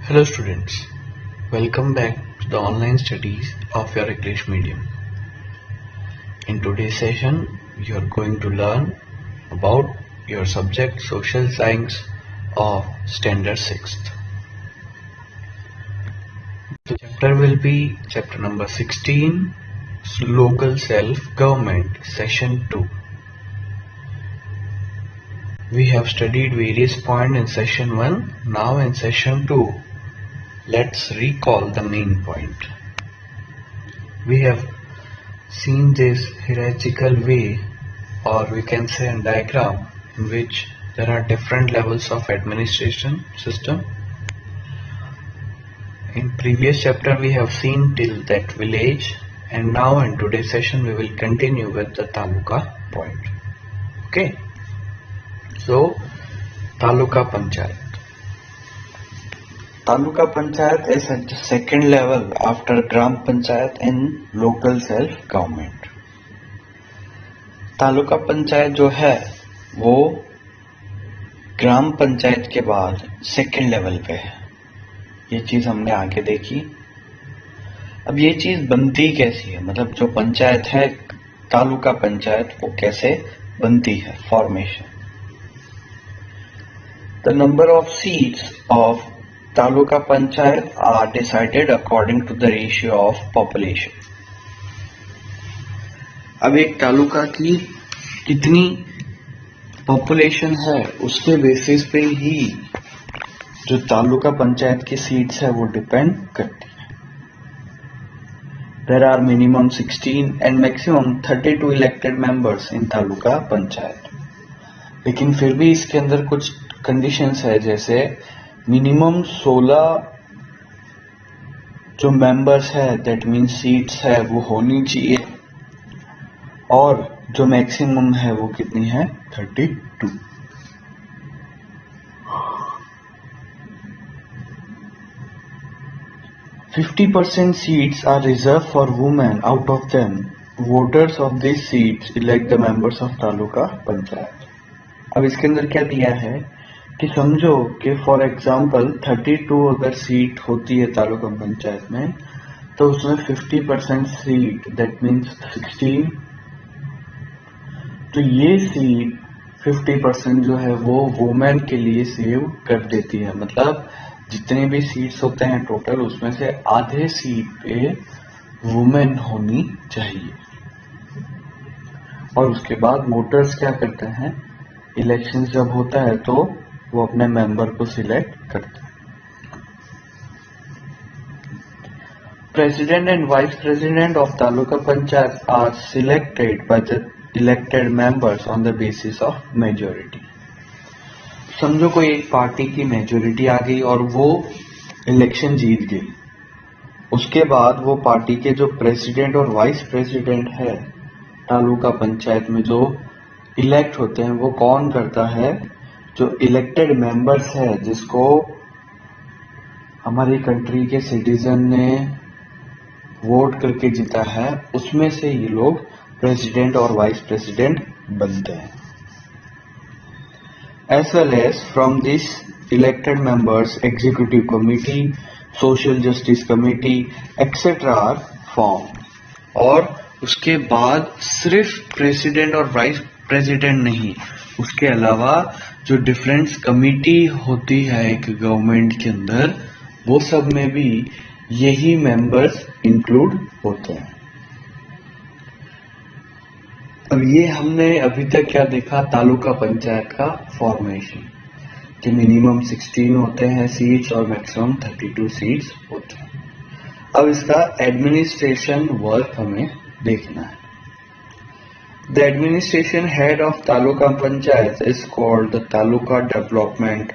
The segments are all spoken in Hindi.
Hello students, welcome back to the online studies of your English medium. In today's session, you are going to learn about your subject Social Science of Standard 6th. The chapter will be chapter number 16, Local Self-Government, Session 2. We have studied various points in Session 1, now in Session 2. Let's recall the main point. We have seen this hierarchical way, or we can say a diagram in which there are different levels of administration system. In previous chapter we have seen till that village, and now in today's session we will continue with the taluka point. Okay, so taluka panchayat. Taluka Panchayat is at the second level after Gram Panchayat in local self-government. Taluka panchayat जो है वो ग्राम पंचायत के बाद सेकेंड लेवल पे है। ये चीज हमने आगे देखी। अब ये चीज बनती कैसी है, मतलब जो पंचायत है तालुका पंचायत वो कैसे बनती है, formation. The number of seats of taluka panchayat are decided according to the ratio of population. अब एक तालुका की कितनी पॉपुलेशन है उसके बेसिस पे ही जो तालुका पंचायत की सीट्स है वो डिपेंड करती है। There are minimum 16 and maximum 32 elected members in taluka panchayat. लेकिन फिर भी इसके अंदर कुछ कंडीशंस है, जैसे मिनिमम 16 जो मेंबर्स है दैट मीन्स सीट्स है वो होनी चाहिए, और जो मैक्सिमम है वो कितनी है 32। %50 seats are reserved for women. Out of them, voters of these seats elect the members of taluka panchayat. अब इसके अंदर क्या दिया है कि समझो कि फॉर एग्जाम्पल 32 अगर सीट होती है तालुका पंचायत में, तो उसमें 50% सीट दैट मीन्स 16, तो ये सीट 50% जो है वो वुमेन के लिए सेव कर देती है। मतलब जितने भी सीट्स होते हैं टोटल उसमें से आधे सीट पे वुमेन होनी चाहिए। और उसके बाद वोटर्स क्या करते हैं, इलेक्शन जब होता है तो वो अपने मेंबर को सिलेक्ट करते हैं। President and vice president of taluka panchayat are selected by the elected members on the basis of majority. समझो कोई एक पार्टी की मेजोरिटी आ गई और वो इलेक्शन जीत गई, उसके बाद वो पार्टी के जो प्रेसिडेंट और वाइस प्रेसिडेंट है तालुका पंचायत में जो इलेक्ट होते हैं वो कौन करता है, जो इलेक्टेड मेंबर्स है जिसको हमारी कंट्री के सिटीजन ने वोट करके जीता है, उसमें से ये लोग प्रेसिडेंट और वाइस प्रेसिडेंट बनते हैं। As well as from these elected members, executive committee, social justice committee, etc. are formed। और उसके बाद सिर्फ प्रेसिडेंट और वाइस प्रेसिडेंट नहीं, उसके अलावा जो डिफरेंट कमिटी होती है एक गवर्नमेंट के अंदर, वो सब में भी यही मेंबर्स इंक्लूड होते हैं। अब ये हमने अभी तक क्या देखा, तालुका पंचायत का फॉर्मेशन, कि मिनिमम 16 होते हैं सीट्स और मैक्सिमम 32 सीट्स होते हैं। अब इसका एडमिनिस्ट्रेशन वर्क हमें देखना है। The administration head of taluka panchayat is called the taluka development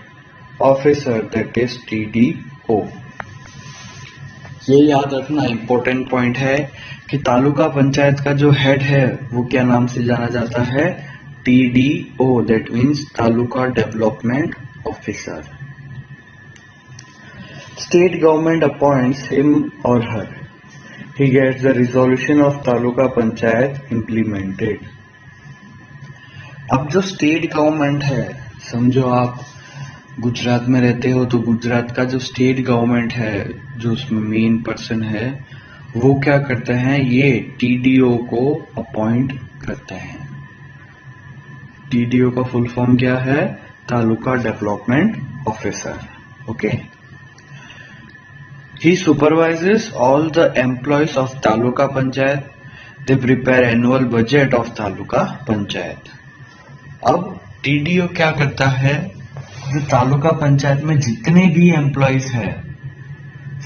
officer, that is TDO। ये याद रखना इंपॉर्टेंट पॉइंट है कि तालुका पंचायत का जो हेड है वो क्या नाम से जाना जाता है, TDO, that means taluka development officer. State government appoints him और हर, he gets the resolution of taluka panchayat implemented। अब जो स्टेट गवर्नमेंट है, समझो आप गुजरात में रहते हो तो गुजरात का जो स्टेट गवर्नमेंट है, जो उसमें मेन पर्सन है, वो क्या करते हैं, ये टीडीओ को अपॉइंट करते हैं। टीडीओ का फुल फॉर्म क्या है? Taluka development officer. Okay. He supervises all the employees of taluka panchayat. They prepare annual budget of taluka panchayat. अब टीडीओ क्या करता है, जो तालुका पंचायत में जितने भी एम्प्लॉयज है,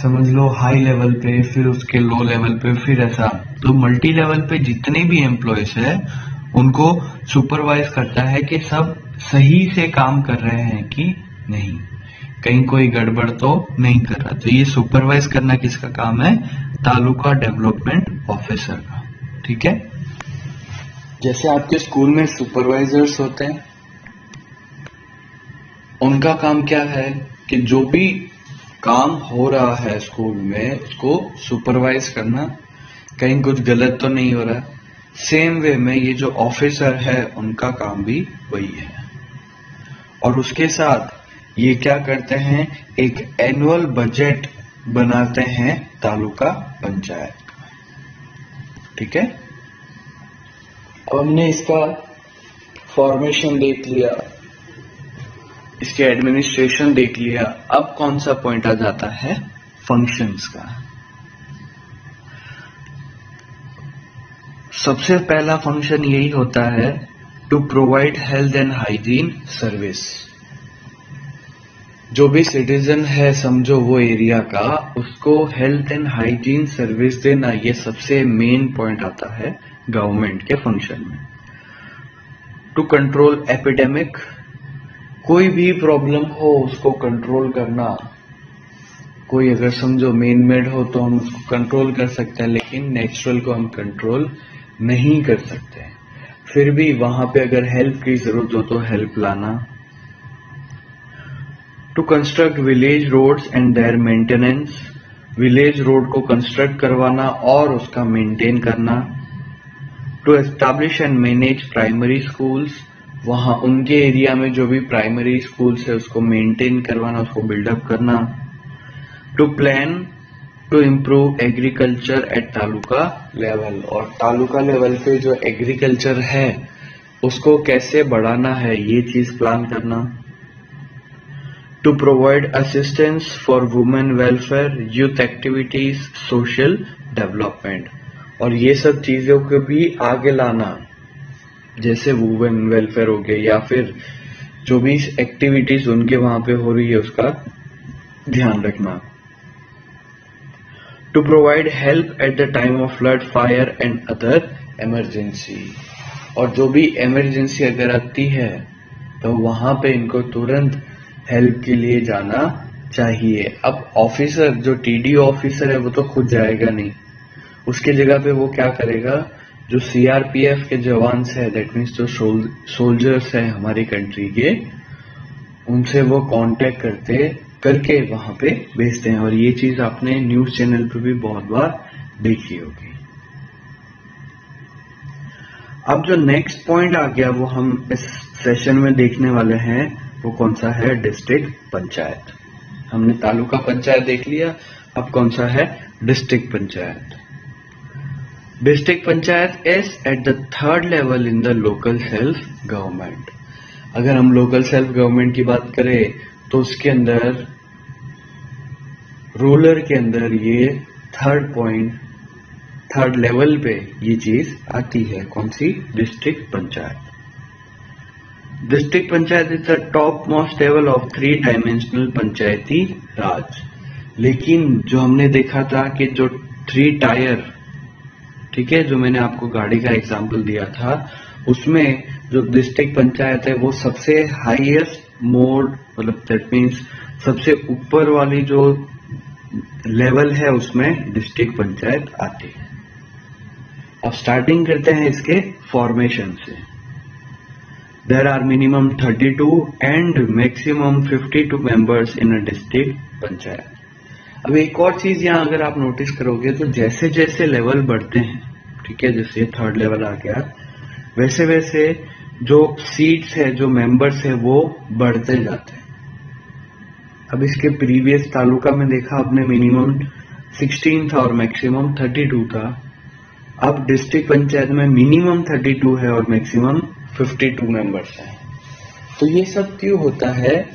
समझ लो हाई लेवल पे, फिर उसके लो लेवल पे, फिर ऐसा, तो मल्टी लेवल पे जितने भी एम्प्लॉयज है उनको सुपरवाइज करता है कि सब सही से काम कर रहे हैं कि नहीं, कहीं कोई गड़बड़ तो नहीं कर रहा। तो ये सुपरवाइज करना किसका काम है? तालुका डेवलपमेंट ऑफिसर का। ठीक है। जैसे आपके स्कूल में सुपरवाइजर्स होते हैं, उनका काम क्या है कि जो भी काम हो रहा है स्कूल में उसको सुपरवाइज करना, कहीं कुछ गलत तो नहीं हो रहा। सेम वे में ये जो ऑफिसर है उनका काम भी वही है। और उसके साथ ये क्या करते हैं, एक एनुअल बजट बनाते हैं तालुका पंचायत का। ठीक है। अब हमने इसका फॉर्मेशन देख लिया, इसके एडमिनिस्ट्रेशन देख लिया। अब कौन सा पॉइंट आ जाता है? फंक्शंस का। सबसे पहला फंक्शन यही होता है, to provide health and hygiene service. जो भी सिटीजन है समझो वो एरिया का, उसको हेल्थ एंड हाइजीन सर्विस देना, ये सबसे मेन पॉइंट आता है गवर्नमेंट के फंक्शन में। टू कंट्रोल एपिडेमिक, कोई भी प्रॉब्लम हो उसको कंट्रोल करना। कोई अगर समझो मेन मेड हो तो हम उसको कंट्रोल कर सकते हैं, लेकिन नेचुरल को हम कंट्रोल नहीं कर सकते। फिर भी वहां पे अगर हेल्प की जरूरत हो तो हेल्प लाना। To construct village roads and their maintenance, village road को कंस्ट्रक्ट करवाना और उसका मेंटेन करना। To establish and manage primary schools, वहां उनके एरिया में जो भी प्राइमरी स्कूल्स है उसको मेंटेन करवाना, उसको बिल्डअप करना। To plan to improve agriculture at taluka level, और तालुका लेवल पे जो एग्रीकल्चर है उसको कैसे बढ़ाना है ये चीज प्लान करना। To provide assistance for women welfare, youth activities, social development, और ये सब चीजों को भी आगे लाना, जैसे वुमेन वेलफेयर हो गया या फिर जो भी एक्टिविटीज उनके वहां पे हो रही है उसका ध्यान रखना। To provide help at the time of flood, fire and other emergency, और जो भी इमरजेंसी अगर आती है तो वहां पे इनको तुरंत हेल्प के लिए जाना चाहिए। अब ऑफिसर जो टीडीओ ऑफिसर है वो तो खुद जाएगा नहीं, उसके जगह पे वो क्या करेगा, जो सीआरपीएफ के जवान है, दैट मीन्स जो सोल्जर्स है हमारी कंट्री के, उनसे वो कांटेक्ट करके वहां पे भेजते हैं। और ये चीज आपने न्यूज चैनल पे भी बहुत बार देखी होगी। अब जो नेक्स्ट पॉइंट आ गया वो हम इस सेशन में देखने वाले हैं, वो कौन सा है? डिस्ट्रिक्ट पंचायत। हमने तालुका पंचायत देख लिया, अब कौन सा है? District panchayat. District panchayat is at the third level in the local self government. अगर हम लोकल सेल्फ गवर्नमेंट की बात करें तो उसके अंदर रूरल के अंदर ये थर्ड लेवल पे ये चीज आती है। कौन सी? District panchayat. District panchayat is the top most level of 3 dimensional panchayati raj. लेकिन जो हमने देखा था कि जो 3 टायर, ठीक है, जो मैंने आपको गाड़ी का एग्जांपल दिया था, उसमें जो डिस्ट्रिक्ट पंचायत है वो सबसे हाईएस्ट मोड, मतलब दैट मीन्स सबसे ऊपर वाली जो लेवल है उसमें डिस्ट्रिक्ट पंचायत आती है। अब स्टार्टिंग करते हैं इसके फॉर्मेशन से। There are minimum 32 and maximum 52 members in a district panchayat. अब एक और चीज यहाँ अगर आप नोटिस करोगे तो जैसे जैसे लेवल बढ़ते हैं, ठीक है, जैसे थर्ड लेवल आ गया, वैसे वैसे जो सीट्स है, जो मेंबर्स है, वो बढ़ते जाते हैं। अब इसके प्रीवियस तालुका में देखा आपने मिनिमम 16 था और मैक्सिमम 32 था। अब डिस्ट्रिक्ट पंचायत में मिनिमम 32 है और मैक्सिमम 52 मेंबर्स हैं। तो ये सब क्यों होता है?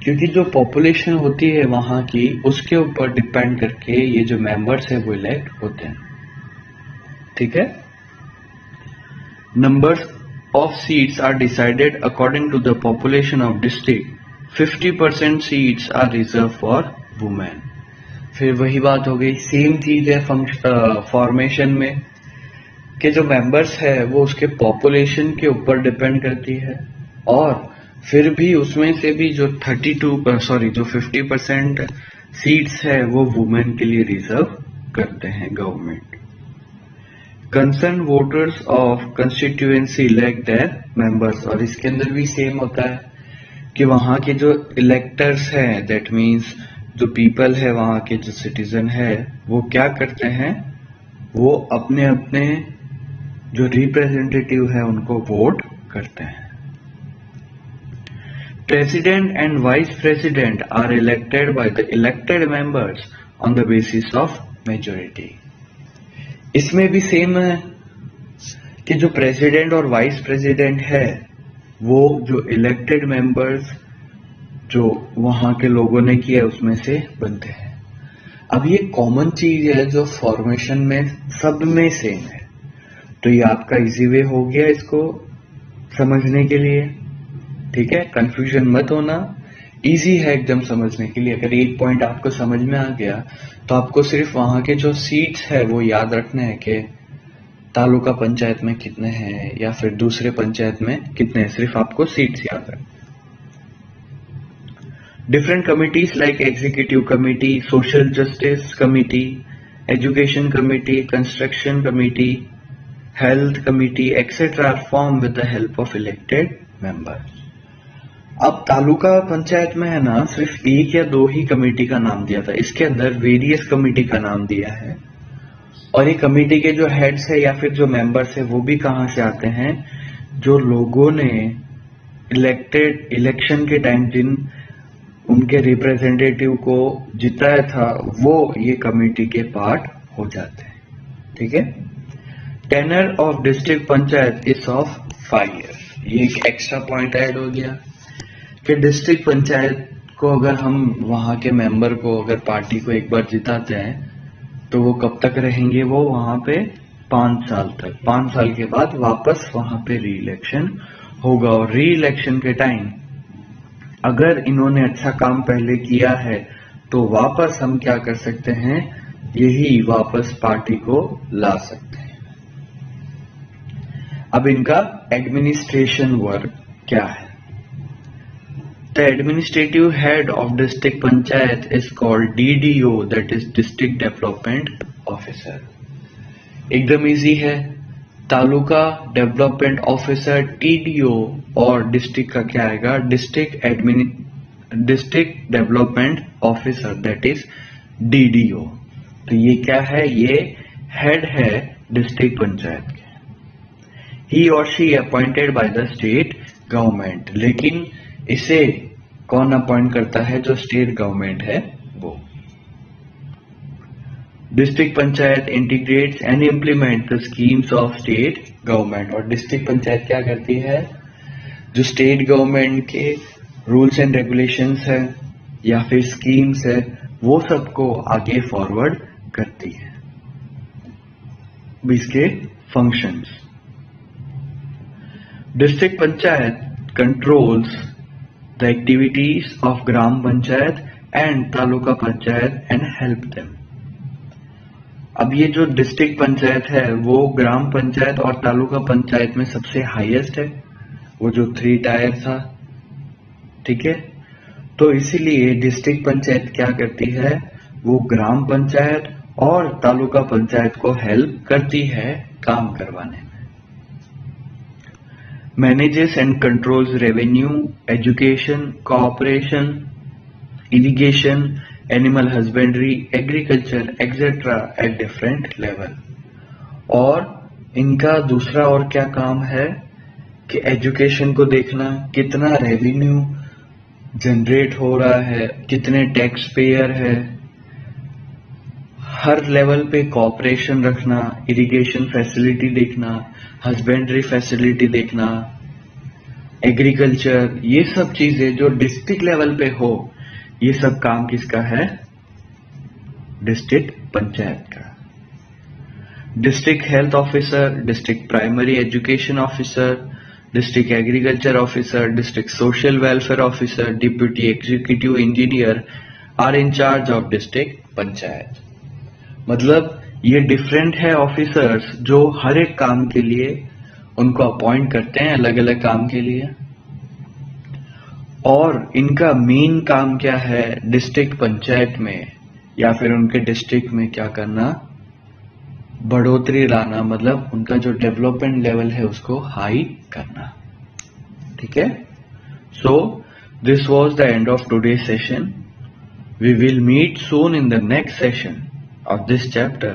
क्योंकि जो पॉपुलेशन होती है वहां की, उसके ऊपर डिपेंड करके ये जो मेंबर्स है वो इलेक्ट होते हैं। ठीक है। Numbers of seats are decided according to the population of district. 50% seats are reserve for women. फिर वही बात हो गई, सेम चीज है फॉर्मेशन में कि जो मेंबर्स है वो उसके पॉपुलेशन के ऊपर डिपेंड करती है, और फिर भी उसमें से भी जो 50% सीट्स है वो वुमेन के लिए रिजर्व करते हैं government. Concern voters of constituency elect their members, और इसके अंदर भी सेम होता है कि वहां के जो इलेक्टर्स हैं, दैट मीन्स जो पीपल है, वहां के जो सिटीजन है, वो क्या करते हैं, वो अपने अपने जो रिप्रेजेंटेटिव है उनको वोट करते हैं। President and vice president are elected by the elected members on the basis of majority. इसमें भी सेम है कि जो प्रेसिडेंट और वाइस प्रेसिडेंट है वो जो इलेक्टेड मेंबर्स जो वहां के लोगों ने किया उसमें से बनते हैं। अब ये कॉमन चीज है जो फॉर्मेशन में सब में सेम है, तो ये आपका इजी वे हो गया इसको समझने के लिए। ठीक है, कंफ्यूजन मत होना, इजी है एकदम समझने के लिए। अगर एक पॉइंट आपको समझ में आ गया तो आपको सिर्फ वहां के जो सीट्स है वो याद रखने हैं कि तालुका पंचायत में कितने हैं या फिर दूसरे पंचायत में कितने हैं, सिर्फ आपको सीट्स याद रखने। Different committees like executive committee, social justice committee, education committee, construction committee, health committee etcetera are form with the help of elected members. अब तालुका पंचायत में है ना, सिर्फ एक या दो ही कमेटी का नाम दिया था, इसके अंदर वेरियस कमेटी का नाम दिया है। और ये कमेटी के जो हेड्स है या फिर जो मेंबर्स है वो भी कहां से आते हैं, जो लोगों ने इलेक्शन के टाइम जिन उनके रिप्रेजेंटेटिव को जिताया था वो ये कमेटी के पार्ट हो जाते हैं। ठीक है। Tenure of district panchayat is of 5 years। ये एक एक्स्ट्रा पॉइंट ऐड हो गया कि डिस्ट्रिक्ट पंचायत को अगर हम वहां के मेंबर को, अगर पार्टी को एक बार जिताते हैं तो वो कब तक रहेंगे, वो वहां पे 5 साल तक। 5 साल के बाद वापस वहां पे री इलेक्शन होगा, और री इलेक्शन के टाइम अगर इन्होंने अच्छा काम पहले किया है तो वापस हम क्या कर सकते हैं, यही वापस पार्टी को ला सकते हैं। अब इनका एडमिनिस्ट्रेशन वर्क क्या है? The administrative head of district panchayat is called DDO, that is District Development Officer। एकदम इजी है, तालुका डेवलपमेंट ऑफिसर TDO और डिस्ट्रिक्ट का क्या आएगा, district development officer, that is DDO। तो ये क्या है, ये हेड है डिस्ट्रिक्ट पंचायत के। ही और she appointed by the state government, लेकिन इसे कौन अपॉइंट करता है, जो स्टेट गवर्नमेंट है वो। District panchayat integrates and implement the schemes of state government, और डिस्ट्रिक्ट पंचायत क्या करती है, जो स्टेट गवर्नमेंट के रूल्स एंड रेगुलेशंस है या फिर स्कीम्स है वो सबको आगे फॉरवर्ड करती है। इसके functions, district panchayat controls the activities of gram panchayat and taluka panchayat and help them। अब ये जो डिस्ट्रिक्ट पंचायत है वो ग्राम पंचायत और तालुका पंचायत में सबसे हाईएस्ट है, वो जो 3 टायर था। ठीक है, तो इसीलिए डिस्ट्रिक्ट पंचायत क्या करती है, वो ग्राम पंचायत और तालुका पंचायत को हेल्प करती है काम करवाने में। Manages and controls revenue, education, cooperation, irrigation, animal husbandry, agriculture, etc. at different level। और इनका दूसरा और क्या काम है कि एजुकेशन को देखना, कितना रेवेन्यू जनरेट हो रहा है, कितने टैक्स पेयर है, हर लेवल पे कॉपरेशन रखना, इरिगेशन फैसिलिटी देखना, हस्बेंड्री फैसिलिटी देखना, एग्रीकल्चर, ये सब चीजें जो डिस्ट्रिक्ट लेवल पे हो, ये सब काम किसका है? डिस्ट्रिक्ट पंचायत का। District health officer, district primary education officer, district agriculture officer, district social welfare officer, deputy executive engineer are in charge of district panchayat. मतलब ये डिफरेंट है ऑफिसर्स जो हर एक काम के लिए उनको अपॉइंट करते हैं अलग अलग काम के लिए, और इनका मेन काम क्या है? डिस्ट्रिक्ट पंचायत में या फिर उनके डिस्ट्रिक्ट में क्या करना? बढ़ोतरी लाना, मतलब उनका जो डेवलपमेंट लेवल है उसको हाई करना। ठीक है? So this was the end of today session. We will meet soon in the next session of this chapter.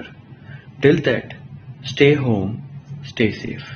Till that, stay home, stay safe.